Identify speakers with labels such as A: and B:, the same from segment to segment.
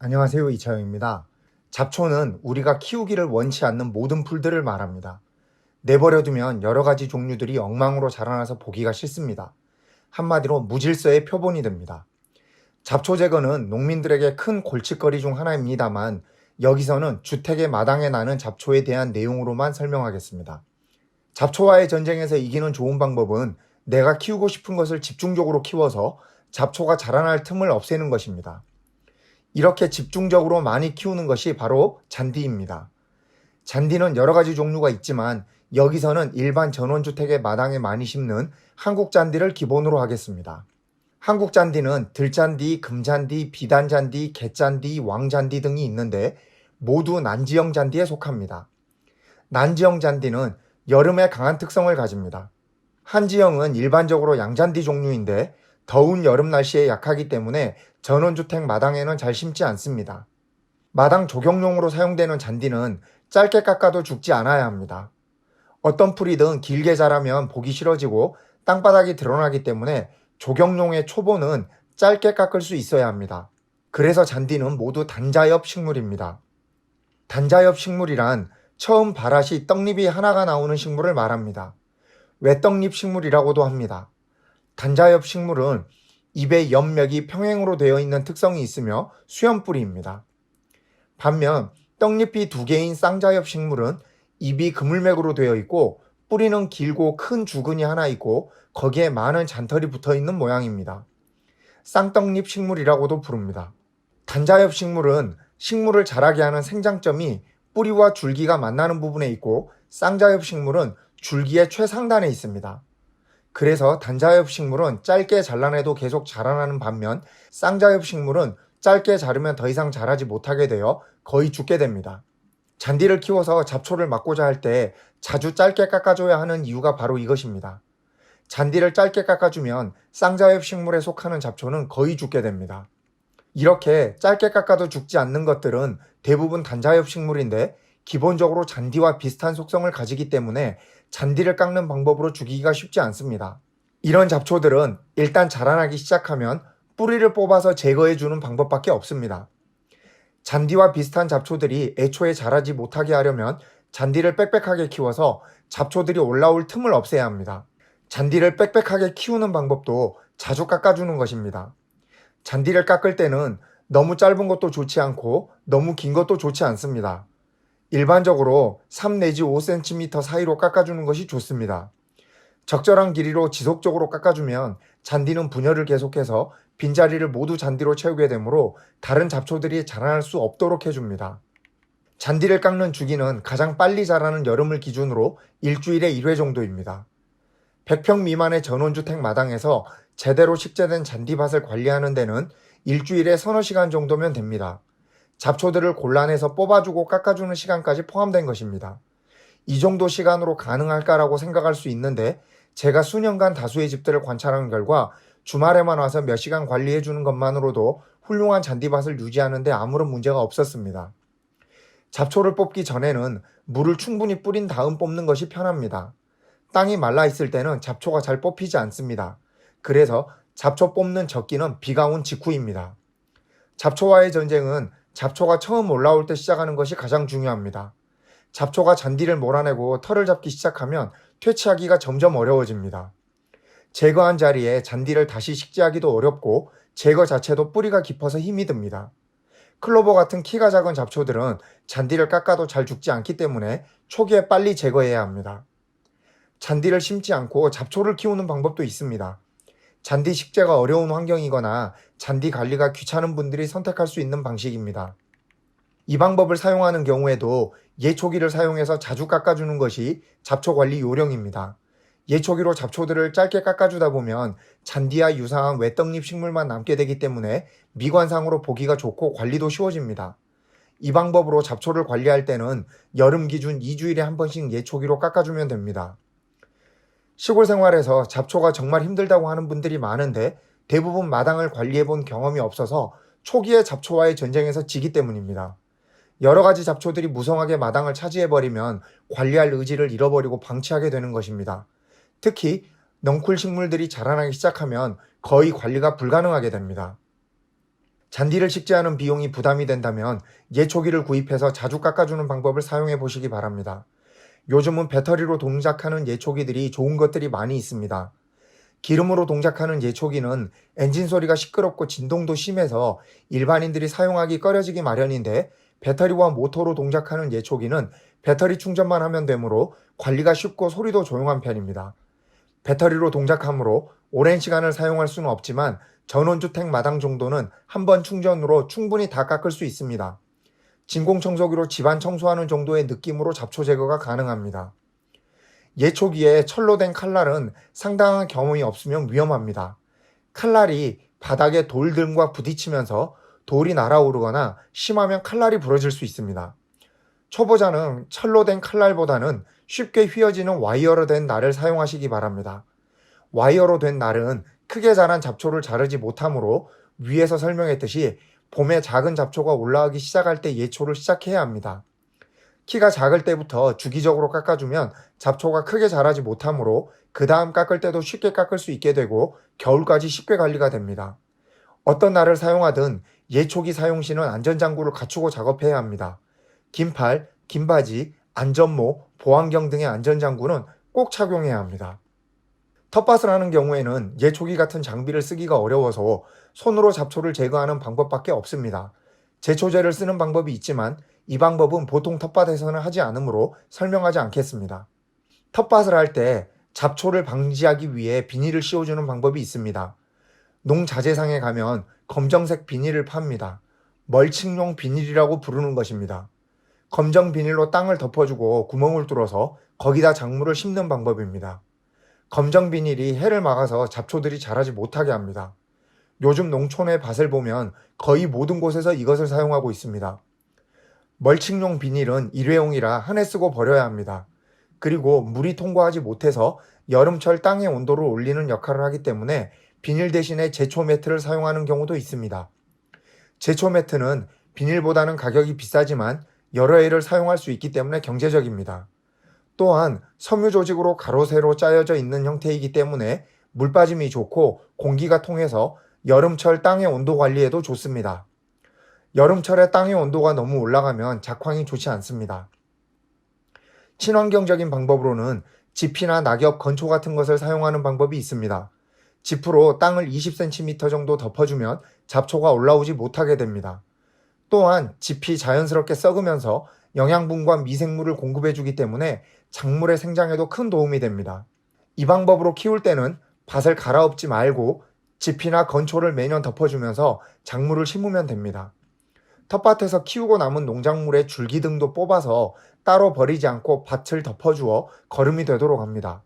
A: 안녕하세요. 이차영입니다. 잡초는 우리가 키우기를 원치 않는 모든 풀들을 말합니다. 내버려두면 여러 가지 종류들이 엉망으로 자라나서 보기가 싫습니다. 한마디로 무질서의 표본이 됩니다. 잡초 제거는 농민들에게 큰 골칫거리 중 하나입니다만 여기서는 주택의 마당에 나는 잡초에 대한 내용으로만 설명하겠습니다. 잡초와의 전쟁에서 이기는 좋은 방법은 내가 키우고 싶은 것을 집중적으로 키워서 잡초가 자라날 틈을 없애는 것입니다. 이렇게 집중적으로 많이 키우는 것이 바로 잔디입니다. 잔디는 여러 가지 종류가 있지만 여기서는 일반 전원주택의 마당에 많이 심는 한국 잔디를 기본으로 하겠습니다. 한국 잔디는 들잔디, 금잔디, 비단잔디, 갯잔디, 왕잔디 등이 있는데 모두 난지형 잔디에 속합니다. 난지형 잔디는 여름에 강한 특성을 가집니다. 한지형은 일반적으로 양잔디 종류인데 더운 여름 날씨에 약하기 때문에 전원주택 마당에는 잘 심지 않습니다. 마당 조경용으로 사용되는 잔디는 짧게 깎아도 죽지 않아야 합니다. 어떤 풀이든 길게 자라면 보기 싫어지고 땅바닥이 드러나기 때문에 조경용의 초보는 짧게 깎을 수 있어야 합니다. 그래서 잔디는 모두 단자엽 식물입니다. 단자엽 식물이란 처음 발아시 떡잎이 하나가 나오는 식물을 말합니다. 외떡잎 식물이라고도 합니다. 단자엽 식물은 잎의 옆면이 평행으로 되어 있는 특성이 있으며 수염뿌리입니다. 반면 떡잎이 두 개인 쌍자엽 식물은 잎이 그물맥으로 되어 있고 뿌리는 길고 큰 주근이 하나 있고 거기에 많은 잔털이 붙어 있는 모양입니다. 쌍떡잎 식물이라고도 부릅니다. 단자엽 식물은 식물을 자라게 하는 생장점이 뿌리와 줄기가 만나는 부분에 있고 쌍자엽 식물은 줄기의 최상단에 있습니다. 그래서 단자엽 식물은 짧게 잘라내도 계속 자라나는 반면 쌍자엽 식물은 짧게 자르면 더 이상 자라지 못하게 되어 거의 죽게 됩니다. 잔디를 키워서 잡초를 막고자 할 때 자주 짧게 깎아줘야 하는 이유가 바로 이것입니다. 잔디를 짧게 깎아주면 쌍자엽 식물에 속하는 잡초는 거의 죽게 됩니다. 이렇게 짧게 깎아도 죽지 않는 것들은 대부분 단자엽 식물인데 기본적으로 잔디와 비슷한 속성을 가지기 때문에 잔디를 깎는 방법으로 죽이기가 쉽지 않습니다. 이런 잡초들은 일단 자라나기 시작하면 뿌리를 뽑아서 제거해주는 방법밖에 없습니다. 잔디와 비슷한 잡초들이 애초에 자라지 못하게 하려면 잔디를 빽빽하게 키워서 잡초들이 올라올 틈을 없애야 합니다. 잔디를 빽빽하게 키우는 방법도 자주 깎아주는 것입니다. 잔디를 깎을 때는 너무 짧은 것도 좋지 않고 너무 긴 것도 좋지 않습니다. 일반적으로 3 내지 5cm 사이로 깎아주는 것이 좋습니다. 적절한 길이로 지속적으로 깎아주면 잔디는 분열을 계속해서 빈자리를 모두 잔디로 채우게 되므로 다른 잡초들이 자라날 수 없도록 해줍니다. 잔디를 깎는 주기는 가장 빨리 자라는 여름을 기준으로 일주일에 1회 정도입니다. 100평 미만의 전원주택 마당에서 제대로 식재된 잔디밭을 관리하는 데는 일주일에 서너 시간 정도면 됩니다. 잡초들을 골라내서 뽑아주고 깎아주는 시간까지 포함된 것입니다. 이 정도 시간으로 가능할까라고 생각할 수 있는데 제가 수년간 다수의 집들을 관찰한 결과 주말에만 와서 몇 시간 관리해주는 것만으로도 훌륭한 잔디밭을 유지하는 데 아무런 문제가 없었습니다. 잡초를 뽑기 전에는 물을 충분히 뿌린 다음 뽑는 것이 편합니다. 땅이 말라 있을 때는 잡초가 잘 뽑히지 않습니다. 그래서 잡초 뽑는 적기는 비가 온 직후입니다. 잡초와의 전쟁은 잡초가 처음 올라올 때 시작하는 것이 가장 중요합니다. 잡초가 잔디를 몰아내고 털을 잡기 시작하면 퇴치하기가 점점 어려워집니다. 제거한 자리에 잔디를 다시 식재하기도 어렵고 제거 자체도 뿌리가 깊어서 힘이 듭니다. 클로버 같은 키가 작은 잡초들은 잔디를 깎아도 잘 죽지 않기 때문에 초기에 빨리 제거해야 합니다. 잔디를 심지 않고 잡초를 키우는 방법도 있습니다. 잔디 식재가 어려운 환경이거나 잔디 관리가 귀찮은 분들이 선택할 수 있는 방식입니다. 이 방법을 사용하는 경우에도 예초기를 사용해서 자주 깎아주는 것이 잡초 관리 요령입니다. 예초기로 잡초들을 짧게 깎아주다 보면 잔디와 유사한 외떡잎 식물만 남게 되기 때문에 미관상으로 보기가 좋고 관리도 쉬워집니다. 이 방법으로 잡초를 관리할 때는 여름 기준 2주일에 한 번씩 예초기로 깎아주면 됩니다. 시골 생활에서 잡초가 정말 힘들다고 하는 분들이 많은데 대부분 마당을 관리해본 경험이 없어서 초기에 잡초와의 전쟁에서 지기 때문입니다. 여러 가지 잡초들이 무성하게 마당을 차지해버리면 관리할 의지를 잃어버리고 방치하게 되는 것입니다. 특히 넝쿨 식물들이 자라나기 시작하면 거의 관리가 불가능하게 됩니다. 잔디를 식재하는 비용이 부담이 된다면 예초기를 구입해서 자주 깎아주는 방법을 사용해 보시기 바랍니다. 요즘은 배터리로 동작하는 예초기들이 좋은 것들이 많이 있습니다. 기름으로 동작하는 예초기는 엔진 소리가 시끄럽고 진동도 심해서 일반인들이 사용하기 꺼려지기 마련인데, 배터리와 모터로 동작하는 예초기는 배터리 충전만 하면 되므로 관리가 쉽고 소리도 조용한 편입니다. 배터리로 동작하므로 오랜 시간을 사용할 수는 없지만 전원주택 마당 정도는 한 번 충전으로 충분히 다 깎을 수 있습니다. 진공청소기로 집안 청소하는 정도의 느낌으로 잡초 제거가 가능합니다. 예초기에 철로 된 칼날은 상당한 경험이 없으면 위험합니다. 칼날이 바닥에 돌 등과 부딪히면서 돌이 날아오르거나 심하면 칼날이 부러질 수 있습니다. 초보자는 철로 된 칼날보다는 쉽게 휘어지는 와이어로 된 날을 사용하시기 바랍니다. 와이어로 된 날은 크게 자란 잡초를 자르지 못하므로 위에서 설명했듯이 봄에 작은 잡초가 올라오기 시작할 때 예초를 시작해야 합니다. 키가 작을 때부터 주기적으로 깎아주면 잡초가 크게 자라지 못하므로 그 다음 깎을 때도 쉽게 깎을 수 있게 되고 겨울까지 쉽게 관리가 됩니다. 어떤 날을 사용하든 예초기 사용 시는 안전장구를 갖추고 작업해야 합니다. 긴 팔, 긴 바지, 안전모, 보안경 등의 안전장구는 꼭 착용해야 합니다. 텃밭을 하는 경우에는 예초기 같은 장비를 쓰기가 어려워서 손으로 잡초를 제거하는 방법밖에 없습니다. 제초제를 쓰는 방법이 있지만 이 방법은 보통 텃밭에서는 하지 않으므로 설명하지 않겠습니다. 텃밭을 할 때 잡초를 방지하기 위해 비닐을 씌워주는 방법이 있습니다. 농자재상에 가면 검정색 비닐을 팝니다. 멀칭용 비닐이라고 부르는 것입니다. 검정 비닐로 땅을 덮어주고 구멍을 뚫어서 거기다 작물을 심는 방법입니다. 검정 비닐이 해를 막아서 잡초들이 자라지 못하게 합니다. 요즘 농촌의 밭을 보면 거의 모든 곳에서 이것을 사용하고 있습니다. 멀칭용 비닐은 일회용이라 한 해 쓰고 버려야 합니다. 그리고 물이 통과하지 못해서 여름철 땅의 온도를 올리는 역할을 하기 때문에 비닐 대신에 제초 매트를 사용하는 경우도 있습니다. 제초 매트는 비닐보다는 가격이 비싸지만 여러 해를 사용할 수 있기 때문에 경제적입니다. 또한 섬유 조직으로 가로 세로 짜여져 있는 형태이기 때문에 물 빠짐이 좋고 공기가 통해서 여름철 땅의 온도 관리에도 좋습니다. 여름철에 땅의 온도가 너무 올라가면 작황이 좋지 않습니다. 친환경적인 방법으로는 지피나 낙엽, 건초 같은 것을 사용하는 방법이 있습니다. 지프로 땅을 20cm 정도 덮어주면 잡초가 올라오지 못하게 됩니다. 또한 지피 자연스럽게 썩으면서 영양분과 미생물을 공급해주기 때문에 작물의 생장에도 큰 도움이 됩니다. 이 방법으로 키울 때는 밭을 갈아엎지 말고 지피나 건초를 매년 덮어주면서 작물을 심으면 됩니다. 텃밭에서 키우고 남은 농작물의 줄기 등도 뽑아서 따로 버리지 않고 밭을 덮어주어 거름이 되도록 합니다.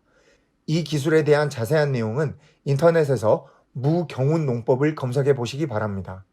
A: 이 기술에 대한 자세한 내용은 인터넷에서 무경운농법을 검색해 보시기 바랍니다.